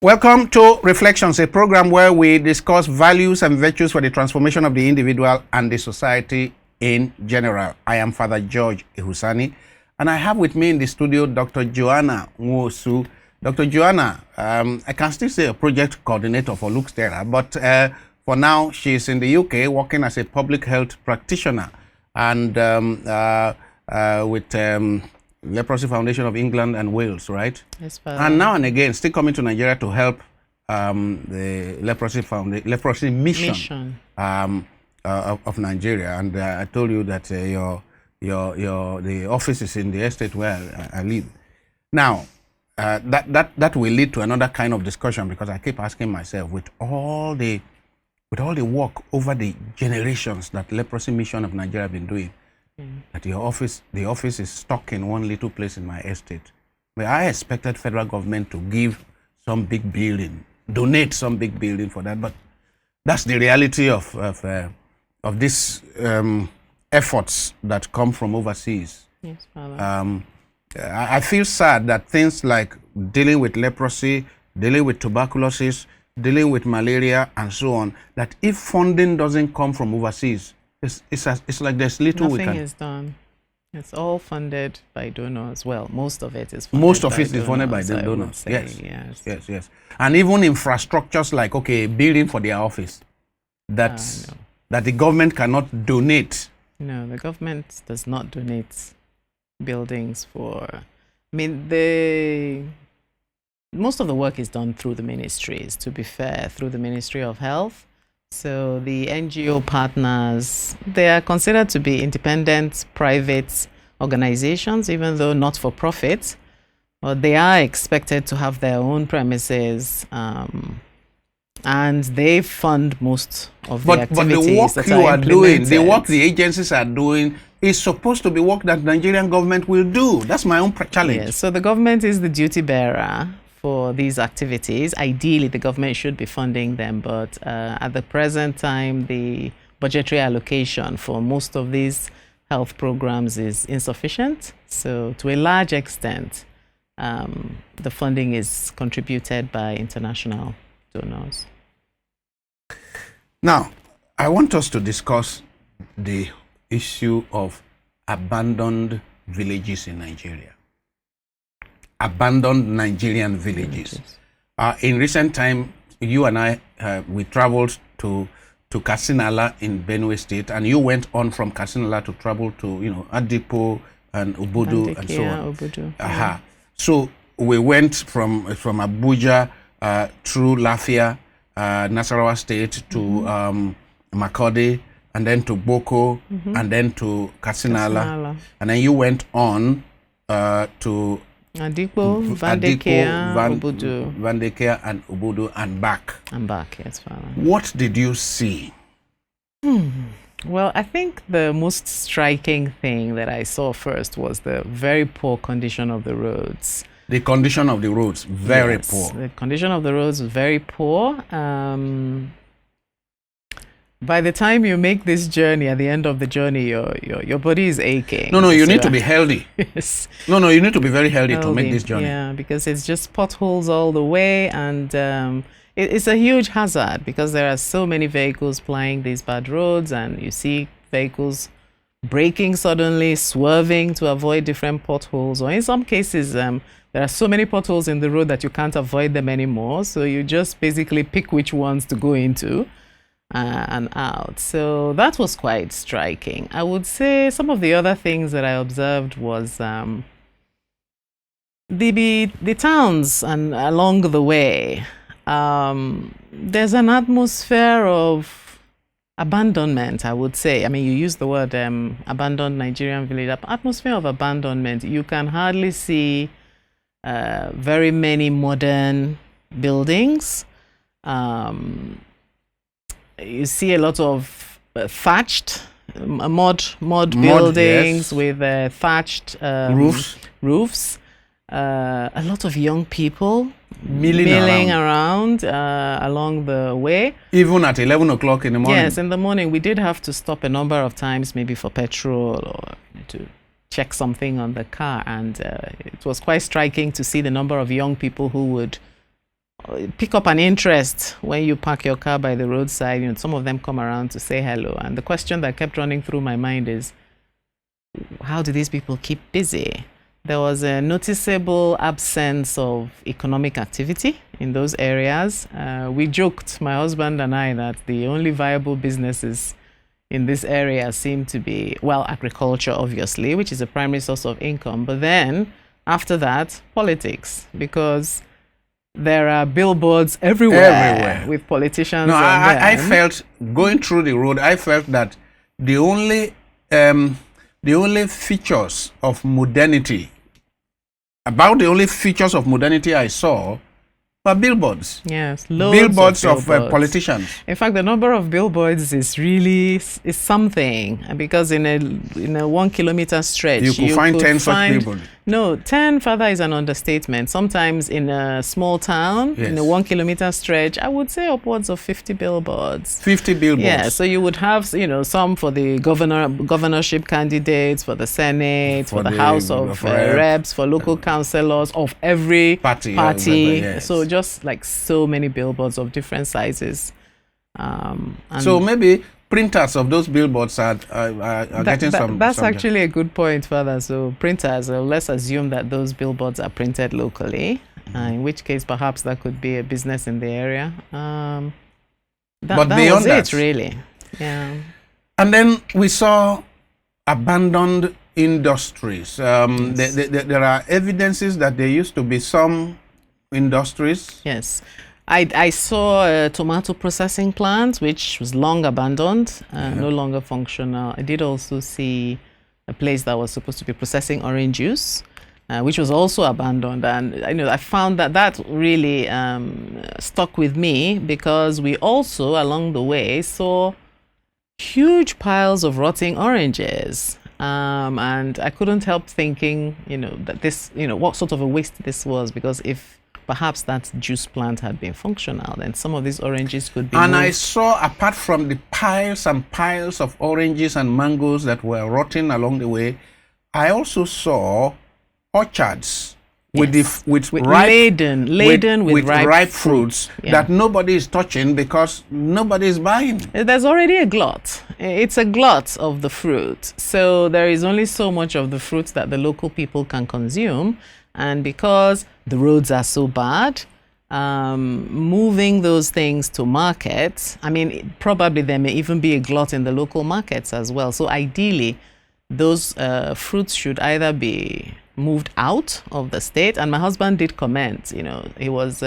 Welcome to Reflections, a program where we discuss values and virtues for the transformation of the individual and the society in general. I am Father George Ehusani, and I have with me in the studio Dr. Joanna Nwosu. Dr. Joanna, I can still say a project coordinator for Terra, but for now she's in the UK working as a public health practitioner and with Leprosy Foundation of England and Wales, right? Yes, Father. And now and again, still coming to Nigeria to help the leprosy mission. Of Nigeria. And I told you that the office is in the estate where I live. Now, that will lead to another kind of discussion, because I keep asking myself, with all the work over the generations that Leprosy Mission of Nigeria have been doing, that the office is stuck in one little place in my estate. But I expected federal government to give some big building, donate some big building for that. But that's the reality of these efforts that come from overseas. Yes, Father. I feel sad that things like dealing with leprosy, dealing with tuberculosis, dealing with malaria, and so on, that if funding doesn't come from overseas, it's like there's little we can. Nothing is done. It's all funded by donors. Well, most of it is funded by donors. Yes. And even infrastructures like, building for their office, that the government cannot donate. No, the government does not donate buildings for. Most of the work is done through the ministries, to be fair, through the Ministry of Health. So the NGO partners, they are considered to be independent private organizations, even though not for profit. But they are expected to have their own premises, and they fund most of the activities. But the work that you are doing, the work the implemented. agencies are doing, is supposed to be work that Nigerian government will do. That's my own challenge. Yes, so the government is the duty bearer for these activities. Ideally, the government should be funding them, but at the present time, the budgetary allocation for most of these health programs is insufficient. So to a large extent, the funding is contributed by international donors. Now, I want us to discuss the issue of abandoned villages in Nigeria. Abandoned Nigerian villages. In recent time, you and I, we traveled to Kasinala in Benue State, and you went on from Kasinala to travel to, Adipo and Obudu and so on. Obudu. So we went from Abuja through Lafia, Nasarawa State to Makode, and then to Boko, and then to Kasinala. And then you went on to Adipo, Obudu. Vandekea and Obudu, and back. I'm back, yes, Father. What did you see? Well, I think the most striking thing that I saw first was the very poor condition of the roads. The condition of the roads, very poor. The condition of the roads was very poor. By the time you make this journey, at the end of the journey, your body is aching. No, you need to be healthy. Yes. No, you need to be very healthy to make this journey. Yeah, because it's just potholes all the way, and it's a huge hazard because there are so many vehicles plying these bad roads, and you see vehicles braking suddenly, swerving to avoid different potholes, or in some cases, there are so many potholes in the road that you can't avoid them anymore. So you just basically pick which ones to go into and out. So that was quite striking. I would say some of the other things that I observed was the towns and along the way. There's an atmosphere of abandonment, I would say. I mean, you use the word abandoned Nigerian village. Atmosphere of abandonment. You can hardly see very many modern buildings. You see a lot of thatched mud buildings, yes, with thatched roofs. A lot of young people milling around along the way. Even at 11 o'clock in the morning? Yes, in the morning. We did have to stop a number of times, maybe for petrol or to check something on the car. And it was quite striking to see the number of young people who would pick up an interest when you park your car by the roadside. Some of them come around to say hello. And the question that kept running through my mind is, how do these people keep busy? There was a noticeable absence of economic activity in those areas. We joked, my husband and I, that the only viable businesses in this area seem to be, well, agriculture, obviously, which is a primary source of income. But then after that, politics, because there are billboards everywhere. With politicians. No, on I them. felt, going through the road, I felt that the only features of modernity, about the only features of modernity I saw were billboards. Yes, loads billboards of of politicians. In fact, the number of billboards is something, because in a 1 kilometer stretch You could find 10 such billboards. No, 10 further is an understatement. Sometimes in a small town, Yes. in a 1 kilometer stretch, I would say upwards of 50 billboards. 50 billboards. Yeah, so you would have, some for the governorship candidates, for the Senate, for the House of Reps, for local councillors of every party. Yes. So just like so many billboards of different sizes. And So maybe printers of those billboards are getting some. That's actually a good point, Father. So printers, let's assume that those billboards are printed locally, in which case perhaps that could be a business in the area. But beyond that, really. Yeah. And then we saw abandoned industries. There are evidences that there used to be some industries. Yes. I saw a tomato processing plant, which was long abandoned, no longer functional. I did also see a place that was supposed to be processing orange juice, which was also abandoned. And I found that really stuck with me, because we also, along the way, saw huge piles of rotting oranges. And I couldn't help thinking, that this, what sort of a waste this was, because if perhaps that juice plant had been functional, then some of these oranges could be And moved. I saw, apart from the piles and piles of oranges and mangoes that were rotting along the way, I also saw orchards with laden with ripe fruits that nobody is touching because nobody is buying. There's already a glut. It's a glut of the fruit. So there is only so much of the fruit that the local people can consume. And because the roads are so bad, moving those things to markets, probably there may even be a glut in the local markets as well. So ideally, those fruits should either be moved out of the state. And my husband did comment, he was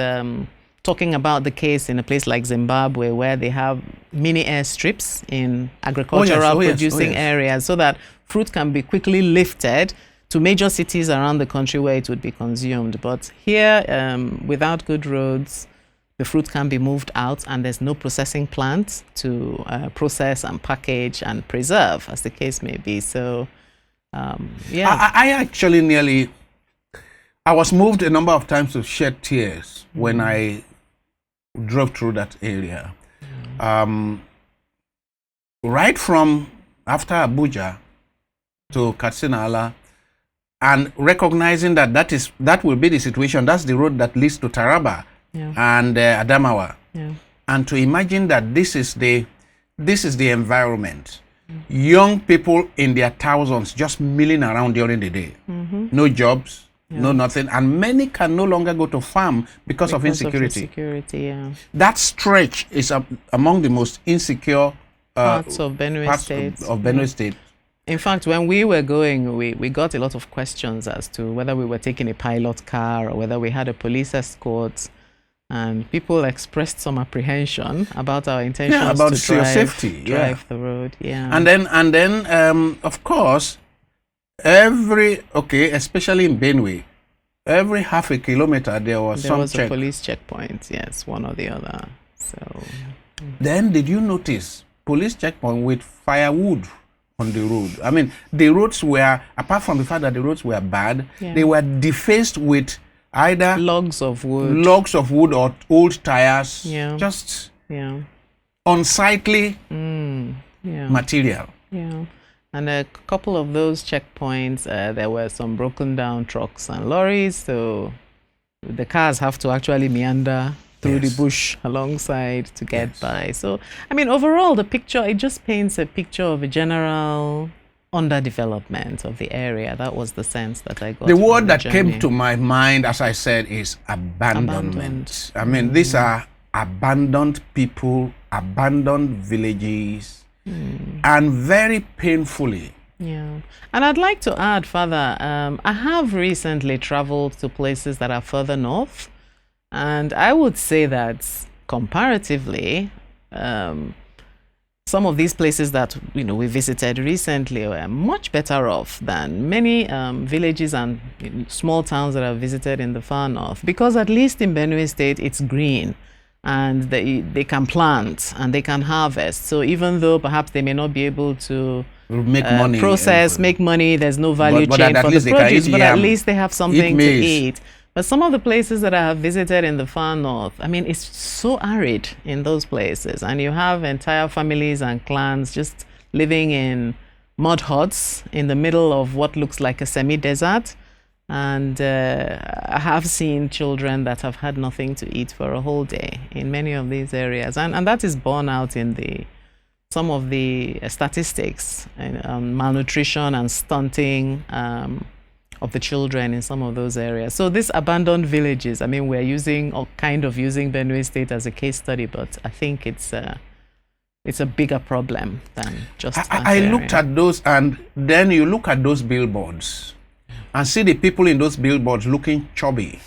talking about the case in a place like Zimbabwe, where they have mini airstrips in agricultural producing areas, so that fruit can be quickly lifted to major cities around the country where it would be consumed. But here, without good roads, the fruit can be moved out, and there's no processing plant to process and package and preserve, as the case may be. So, I actually I was moved a number of times to shed tears when I drove through that area. Right from after Abuja to Katsina, and recognizing that will be the situation. That's the road that leads to Taraba and Adamawa. And to imagine that this is the environment. Young people in their thousands just milling around during the day. No jobs, no nothing. And many can no longer go to farm because of insecurity. That stretch is among the most insecure parts of Benue State. In fact, when we were going, we got a lot of questions as to whether we were taking a pilot car or whether we had a police escort. And people expressed some apprehension about our intentions about to drive the road. And then, of course, especially in Benue, every half a kilometer there was a police checkpoint. Yes, one or the other. So then, did you notice police checkpoint with firewood on the road? The roads were, apart from the fact that the roads were bad, they were defaced with either logs of wood or old tires, just unsightly material. And a couple of those checkpoints, there were some broken down trucks and lorries, so the cars have to actually meander through the bush alongside to get by. So, I mean, overall, the picture, it just paints a picture of a general underdevelopment of the area. That was the sense that I got. The word that came to my mind, as I said, is abandonment. I mean, these are abandoned people, abandoned villages, and very painfully. Yeah. And I'd like to add further, I have recently traveled to places that are further north, and I would say that comparatively, some of these places that we visited recently were much better off than many villages and small towns that I've visited in the far north, because at least in Benue State it's green and they can plant and they can harvest. So even though perhaps they may not be able to make money, make money, there's no value chain for the produce, but at least they have something to eat. But some of the places that I have visited in the far north, I mean, it's so arid in those places. And you have entire families and clans just living in mud huts in the middle of what looks like a semi-desert. And I have seen children that have had nothing to eat for a whole day in many of these areas. And that is borne out in some of the statistics, malnutrition and stunting of the children in some of those areas. So these abandoned villages, I mean, we're using Benue State as a case study, but I think it's a bigger problem than just that I area. looked at those, and then you look at those billboards and see the people in those billboards looking chubby,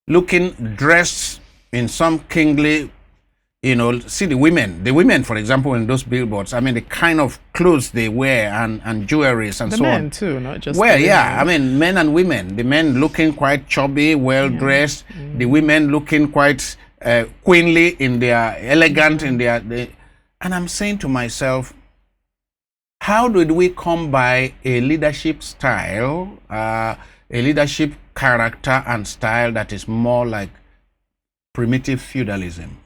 looking dressed in some kingly, see the women, for example, in those billboards. I mean, the kind of clothes they wear and jewelries and so on. The men too, not just well, the yeah, I mean, men and women. The men looking quite chubby, well-dressed. The women looking quite queenly in their, elegant in their... And I'm saying to myself, how did we come by a leadership style, a leadership character and style that is more like primitive feudalism?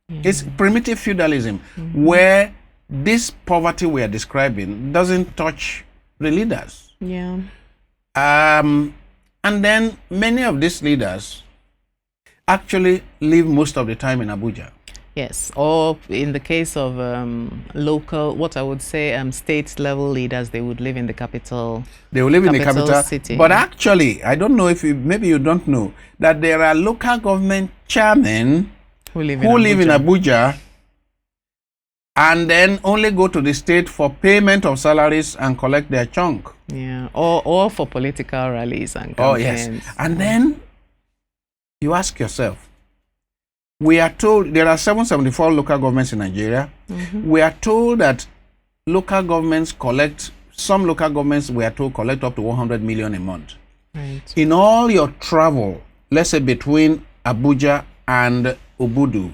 It's primitive feudalism where this poverty we are describing doesn't touch the leaders. Yeah. And then many of these leaders actually live most of the time in Abuja. Yes, or in the case of local, what I would say, state level leaders, they would live in the capital. They will live in the capital city. But actually, I don't know if maybe you don't know that there are local government chairmen who live in Abuja and then only go to the state for payment of salaries and collect their chunk. Yeah, or for political rallies and campaigns. Oh, yes. And then you ask yourself, we are told there are 774 local governments in Nigeria. We are told that local governments some local governments we are told collect up to 100 million a month. Right. In all your travel, let's say between Abuja and Obudu,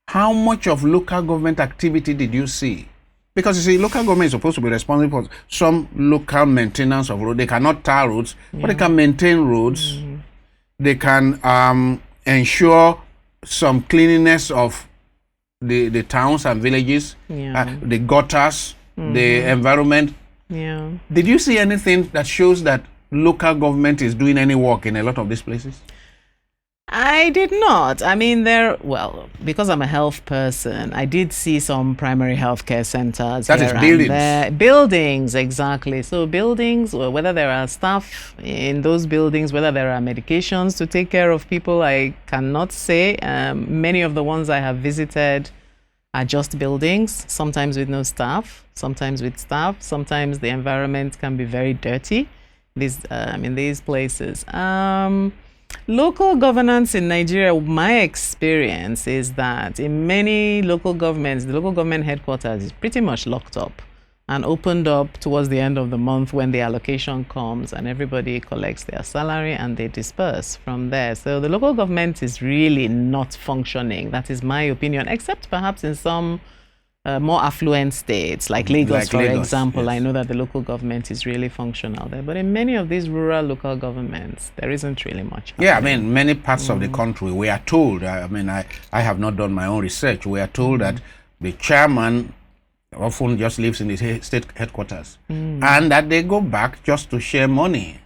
how much of local government activity did you see? Because you see, local government is supposed to be responsible for some local maintenance of roads. They cannot tar roads, but they can maintain roads. They can ensure some cleanliness of the towns and villages, the gutters, the environment. Yeah. Did you see anything that shows that local government is doing any work in a lot of these places? I did not. I mean, because I'm a health person, I did see some primary healthcare centers. That is buildings. Buildings, exactly. So buildings, or whether there are staff in those buildings, whether there are medications to take care of people, I cannot say. Many of the ones I have visited are just buildings, sometimes with no staff, sometimes with staff. Sometimes the environment can be very dirty in these places. Local governance in Nigeria, my experience is that in many local governments, the local government headquarters is pretty much locked up and opened up towards the end of the month when the allocation comes and everybody collects their salary and they disperse from there. So the local government is really not functioning. That is my opinion, except perhaps in some more affluent states like Lagos, for example. Yes. I know that the local government is really functional there, but in many of these rural local governments there isn't really much happening. Yeah, I mean, many parts of the country we are told, I have not done my own research, we are told that the chairman often just lives in the state headquarters and that they go back just to share money.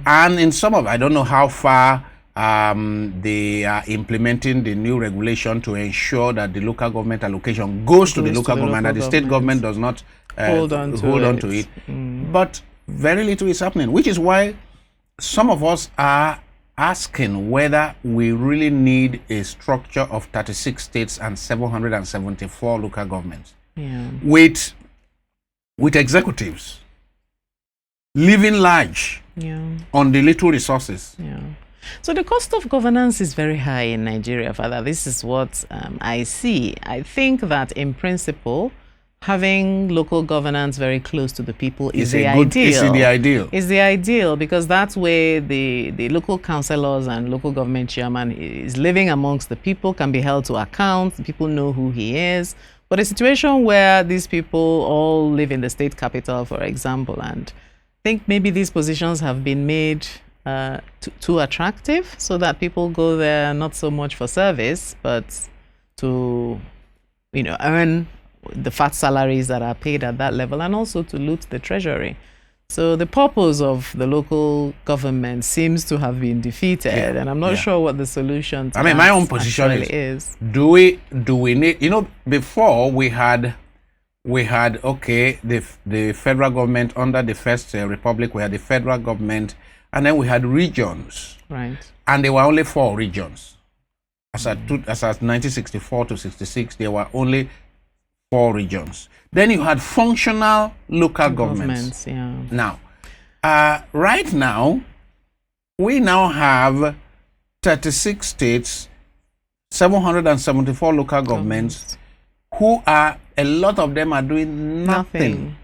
And in some of, I don't know how far They are implementing the new regulation to ensure that the local government allocation goes to the local government, that the state government does not hold on to it. But very little is happening, which is why some of us are asking whether we really need a structure of 36 states and 774 local governments with executives living large on the little resources. So the cost of governance is very high in Nigeria, Father. This is what I see. I think that in principle, having local governance very close to the people is the ideal. Is the ideal. Is the ideal, because that's where the local councillors and local government chairman is living amongst the people, can be held to account. People know who he is. But a situation where these people all live in the state capital, for example, and I think maybe these positions have been made too attractive, so that people go there not so much for service, but to, earn the fat salaries that are paid at that level, and also to loot the treasury. So the purpose of the local government seems to have been defeated, and I'm not sure what the solution to my own position is. Do we need, before we had the federal government under the First Republic, we had the federal government, and then we had regions. Right. And there were only 4 regions. As at 1964 to 66, there were only 4 regions. Then you had functional local governments. Now, right now, we now have 36 states, 774 local governments, who are, a lot of them are doing nothing.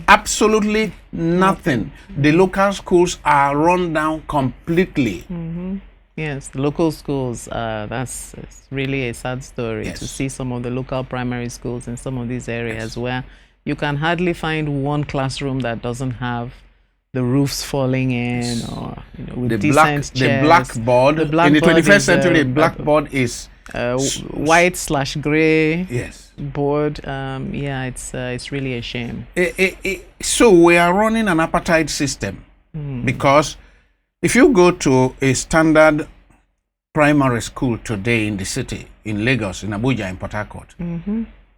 Absolutely nothing. The local schools are run down completely. Yes, the local schools, it's really a sad story to see some of the local primary schools in some of these areas where you can hardly find one classroom that doesn't have the roofs falling in, or with the blackboard. In the 21st century, blackboard is white/gray board. It's really a shame. So we are running an apartheid system, because if you go to a standard primary school today in the city, in Lagos, in Abuja, in Port Harcourt,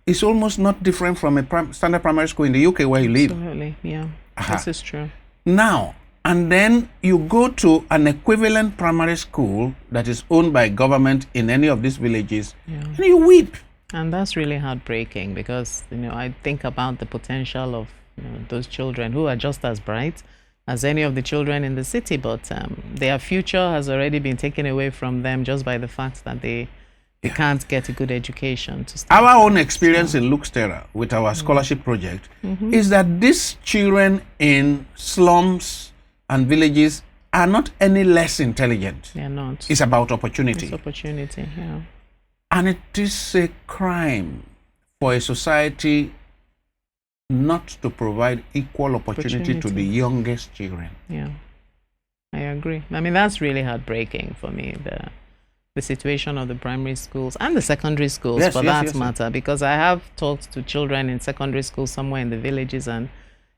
it's almost not different from a standard primary school in the UK where you live. Absolutely, this is true. Now, and then you go to an equivalent primary school that is owned by government in any of these villages, and you weep. And that's really heartbreaking, because I think about the potential of those children who are just as bright as any of the children in the city, but their future has already been taken away from them just by the fact that they can't get a good education. Our own experience in Terra with our scholarship project is that these children in slums and villages are not any less intelligent. They're not. It's about opportunity. It's opportunity, And it is a crime for a society not to provide equal opportunity to the youngest children. I agree. I mean, that's really heartbreaking for me, the situation of the primary schools and the secondary schools, for that matter, because I have talked to children in secondary schools somewhere in the villages, and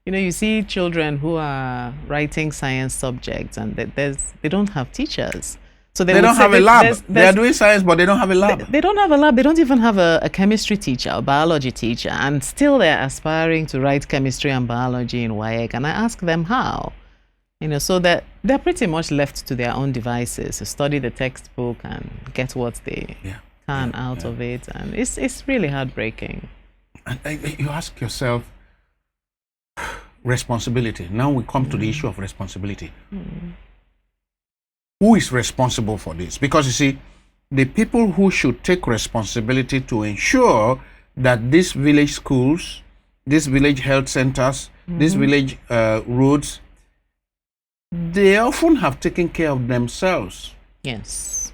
you see children who are writing science subjects, and they don't have teachers. So they don't have a lab. They are doing science, but they don't have a lab. They don't have a lab. They don't even have a chemistry teacher, a biology teacher, and still they're aspiring to write chemistry and biology in WAEC. And I ask them how, so that they're pretty much left to their own devices to study the textbook and get what they can out of it, and it's really heartbreaking. And you ask yourself, responsibility. Now we come to the issue of responsibility. Who is responsible for this? Because you see, the people who should take responsibility to ensure that these village schools, these village health centers, these village roads, they often have taken care of themselves. Yes.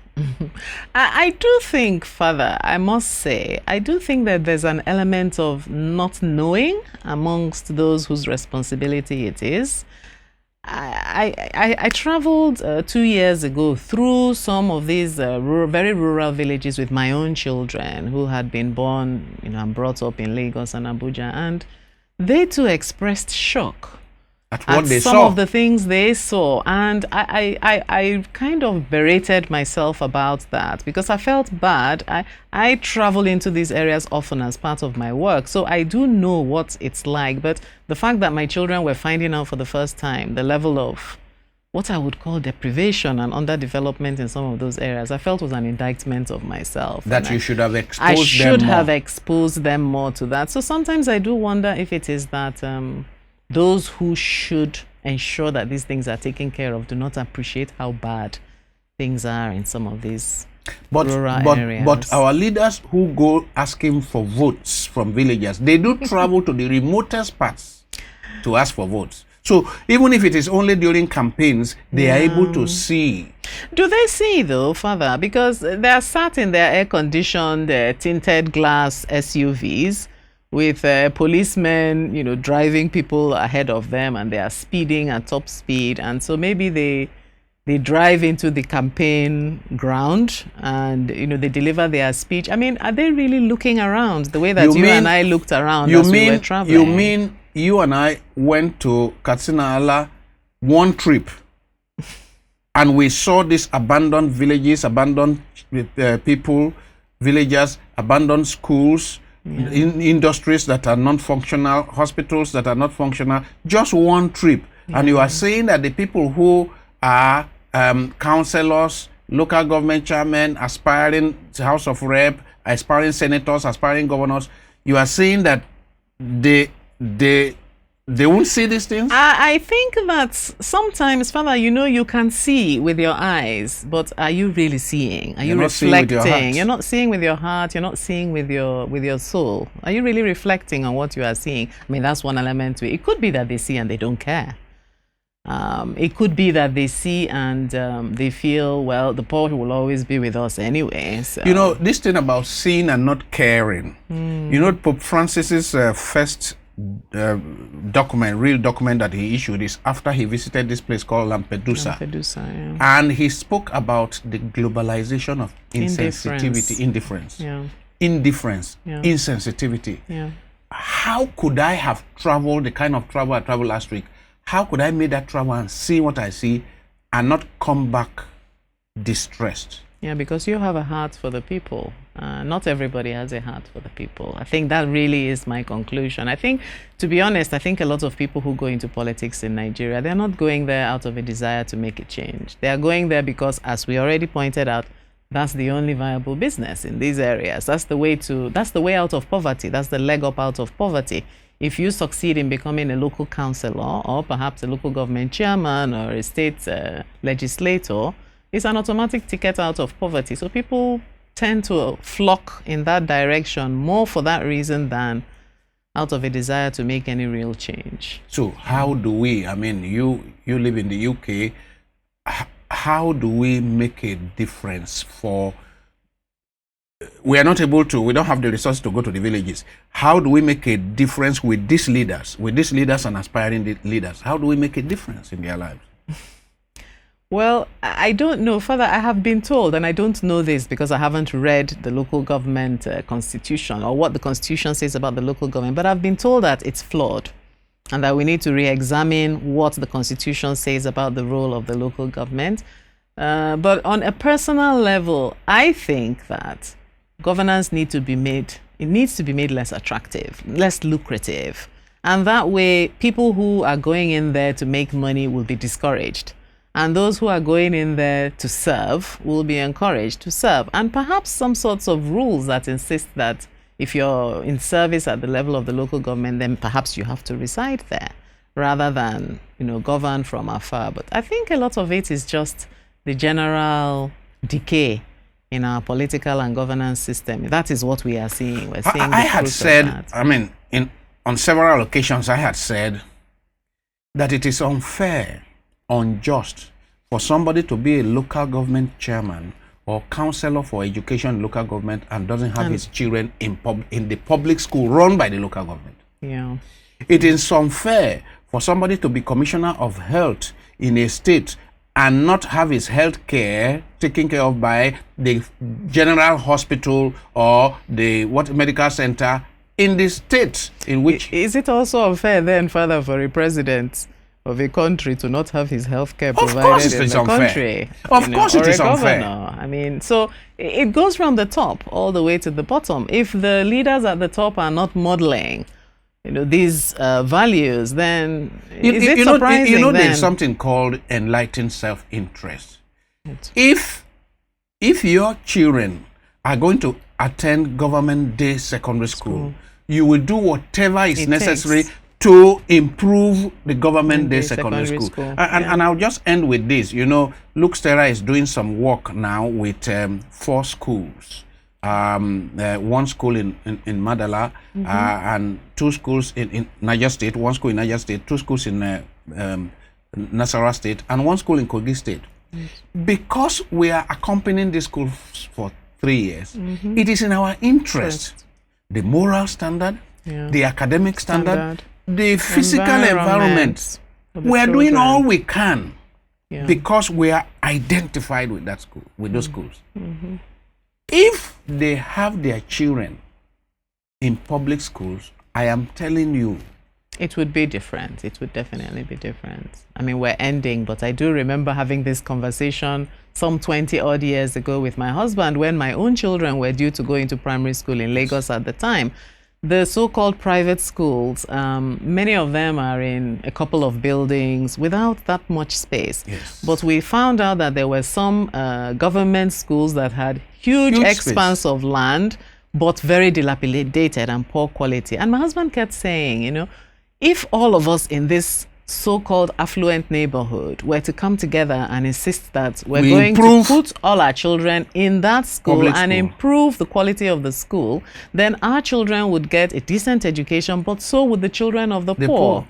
I do think, Father, I must say, I do think that there's an element of not knowing amongst those whose responsibility it is. I traveled 2 years ago through some of these very rural villages with my own children who had been born, and brought up in Lagos and Abuja, and they too expressed shock at what they some saw. of the things they saw. And I kind of berated myself about that because I felt bad. I travel into these areas often as part of my work, so I do know what it's like. But the fact that my children were finding out for the first time the level of what I would call deprivation and underdevelopment in some of those areas, I felt was an indictment of myself. That you should have exposed I them should more. have exposed them more to that. So sometimes I do wonder if it is that those who should ensure that these things are taken care of do not appreciate how bad things are in some of these rural areas. But our leaders who go asking for votes from villagers, they do travel to the remotest parts to ask for votes. So even if it is only during campaigns, they are able to see. Do they see though, Father? Because they are sat in their air-conditioned, tinted glass SUVs with policemen, driving people ahead of them, and they are speeding at top speed. And so maybe they drive into the campaign ground and they deliver their speech. I mean, are they really looking around the way that you and I looked around as we were traveling? You mean you and I went to Katsina Ala one trip and we saw these abandoned villages, abandoned people, villagers, abandoned schools, industries that are non-functional, hospitals that are not functional, just one trip. And you are saying that the people who are councillors, local government chairmen, aspiring to House of Rep, aspiring senators, aspiring governors, you are saying that they won't see these things? I think that sometimes, Father, you can see with your eyes, but are you really seeing? Are you reflecting? You're not seeing with your heart. You're not seeing with your soul. Are you really reflecting on what you are seeing? I mean, that's one element to it. It could be that they see and they don't care. It could be that they see and they feel, well, the poor will always be with us anyway. So. This thing about seeing and not caring. Pope Francis's first real document that he issued is after he visited this place called Lampedusa. And he spoke about the globalization of insensitivity, indifference, insensitivity. How could I have traveled the kind of travel I traveled last week? How could I make that travel and see what I see and not come back distressed? Yeah, because you have a heart for the people. Not everybody has a heart for the people. I think that really is my conclusion. I think, to be honest, I think a lot of people who go into politics in Nigeria, they're not going there out of a desire to make a change. They are going there because, as we already pointed out, that's the only viable business in these areas. That's the way out of poverty. That's the leg up out of poverty. If you succeed in becoming a local councillor or perhaps a local government chairman or a state legislator, it's an automatic ticket out of poverty. So people tend to flock in that direction more for that reason than out of a desire to make any real change. So how do we, you live in the UK, how do we make a difference for, we are not able to, we don't have the resources to go to the villages. How do we make a difference with these leaders and aspiring leaders? How do we make a difference in their lives? Well, I don't know. Father, I have been told, and I don't know this because I haven't read the local government constitution or what the constitution says about the local government, but I've been told that it's flawed and that we need to re-examine what the constitution says about the role of the local government. But on a personal level, I think that governance needs to be made less attractive, less lucrative. And that way, people who are going in there to make money will be discouraged. And those who are going in there to serve will be encouraged to serve. And perhaps some sorts of rules that insist that if you're in service at the level of the local government, then perhaps you have to reside there rather than, govern from afar. But I think a lot of it is just the general decay in our political and governance system. That is what we are seeing. We're seeing I had said, on several occasions, I had said that it is unfair, unjust for somebody to be a local government chairman or councillor for education in local government and doesn't have his children in the public school run by the local government. Yeah. It is unfair for somebody to be commissioner of health in a state and not have his health care taken care of by the general hospital or the medical center in the state in which... Is it also unfair then, Father, for a president of a country to not have his healthcare Of provided course it in is the unfair. country. Of course it or is a unfair. governor. I mean, so it goes from the top all the way to the bottom. If the leaders at the top are not modeling, these values, then is it surprising? Then then? there's something called enlightened self-interest. If your children are going to attend government day secondary school, you will do whatever is necessary to improve the government day secondary school. And I'll just end with this. Terra is doing some work now with 4 schools. One school in Madala, and 2 schools in Niger State, 1 school in Niger State, 2 schools in Nasarawa State, and 1 school in Kogi State. Because we are accompanying these schools for 3 years, it is in our interest. The moral standard, the academic standard, the physical environment. We are doing all we can because we are identified with that school, with those schools. If they have their children in public schools, I am telling you, it would be different. It would definitely be different. I mean, we're ending, but I do remember having this conversation some 20 odd years ago with my husband when my own children were due to go into primary school in Lagos at the time. The so-called private schools, many of them are in a couple of buildings without that much space. Yes. But we found out that there were some government schools that had huge expanse of land, but very dilapidated and poor quality. And my husband kept saying, if all of us in this so-called affluent neighborhood were to come together and insist that we're going to put all our children in that school and improve the quality of the school, then our children would get a decent education, but so would the children of the poor.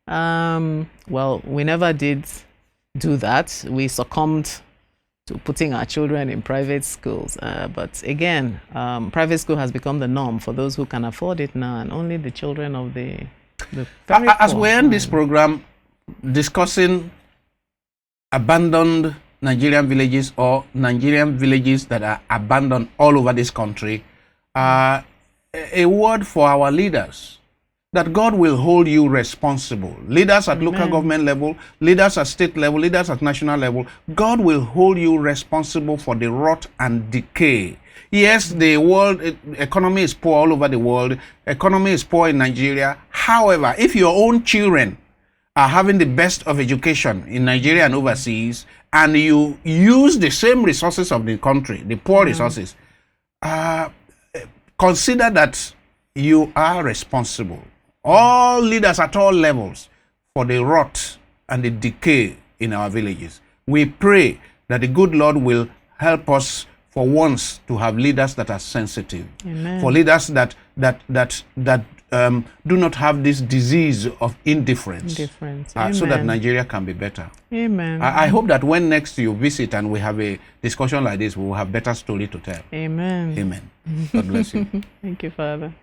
Well, we never did do that. We succumbed to putting our children in private schools. But again, private school has become the norm for those who can afford it now, and only the children of the as we end this program discussing abandoned Nigerian villages or Nigerian villages that are abandoned all over this country, a word for our leaders, that God will hold you responsible. Leaders at local government level, leaders at state level, leaders at national level, God will hold you responsible for the rot and decay. Yes, the world economy is poor all over the world. Economy is poor in Nigeria. However, if your own children are having the best of education in Nigeria and overseas, and you use the same resources of the country, the poor resources, consider that you are responsible. All leaders at all levels for the rot and the decay in our villages. We pray that the good Lord will help us for once to have leaders that are sensitive. Amen. For leaders that do not have this disease of indifference. So that Nigeria can be better. Amen. I hope that when next you visit and we have a discussion like this, we will have better story to tell. Amen. Amen. God bless you. Thank you, Father.